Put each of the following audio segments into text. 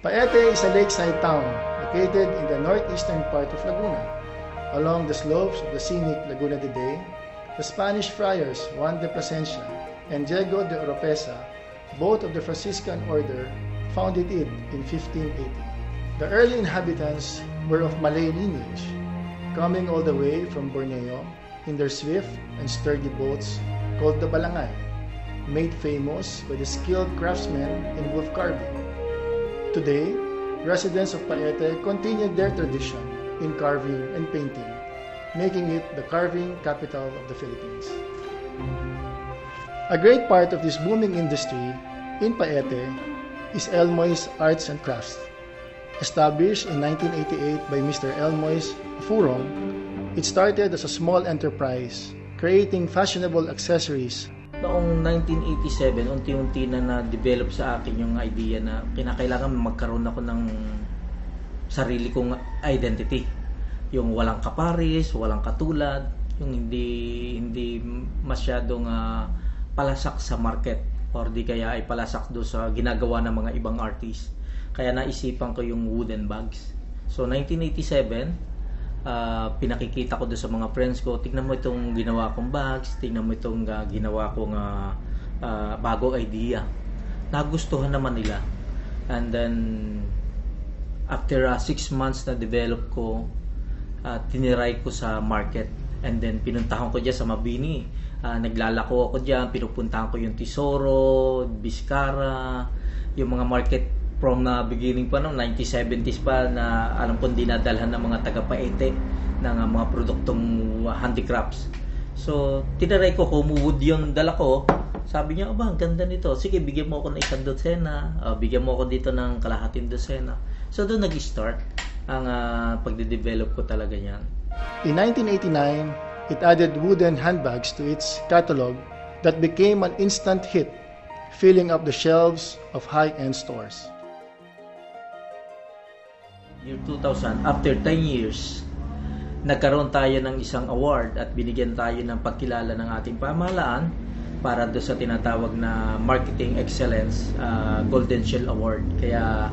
Paete is a lakeside town located in the northeastern part of Laguna. Along the slopes of the scenic Laguna de Bay, the Spanish friars Juan de Plasencia and Diego de Oropesa, both of the Franciscan order, founded it in 1580. The early inhabitants were of Malay lineage, coming all the way from Borneo in their swift and sturdy boats called the Balangay, made famous by the skilled craftsmen in wood carving. Today, residents of Paete continued their tradition in carving and painting, making it the carving capital of the Philippines. A great part of this booming industry in Paete is Elmoy's Arts and Crafts. Established in 1988 by Mr. Elmoy's Furong, it started as a small enterprise, creating fashionable accessories. Noong 1987, unti-unti na na-develop sa akin yung idea na kinakailangan magkaroon ako ng sarili kong identity. Yung walang kapares, walang katulad, yung hindi masyadong palasak sa market or di kaya ay palasak do sa ginagawa ng mga ibang artist. Kaya naisipan ko yung wooden bags. So 1987, pinakikita ko doon sa mga friends ko, tignan mo itong ginawa kong bags, tignan mo itong ginawa kong bagong idea. Nagustuhan naman nila. And then after 6 months na develop ko, tiniray ko sa market. And then pinuntahan ko dyan sa Mabini. Naglalako ako dyan, pinupuntahan ko yung Tesoro, Vizcara, yung mga market from na beginning pa noong 1970s pa na alam kong dinadalhan ng mga taga-Paete ng mga produktong handicrafts. So, tinaray ko kung wood yung dala ko. Sabi niya, ang ganda nito. Sige, bigyan mo ako ng 1 dosena. Bigyan mo ako dito ng kalahating dosena. So, doon nag-start ang pagde-develop ko talaga yan. In 1989, it added wooden handbags to its catalog that became an instant hit, filling up the shelves of high-end stores. Year 2000, after 10 years, nagkaroon tayo ng isang award at binigyan tayo ng pagkilala ng ating pamahalaan para do sa tinatawag na Marketing Excellence Golden Shell Award. Kaya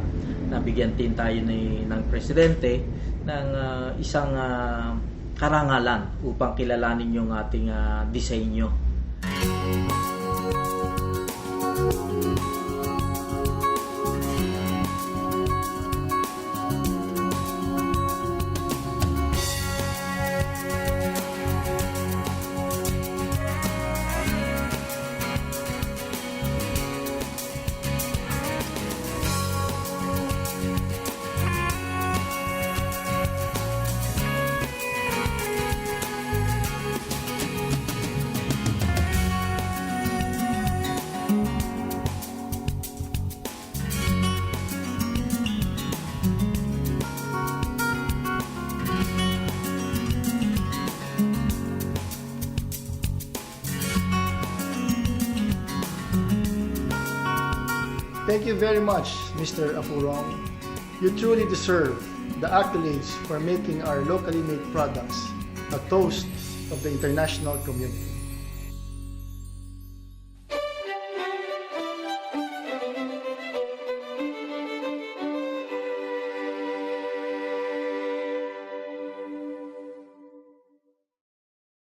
nabigyan din tayo ng presidente ng isang karangalan upang kilalanin yung ating disenyo. Thank you very much, Mr. Afurong. You truly deserve the accolades for making our locally made products a toast of the international community.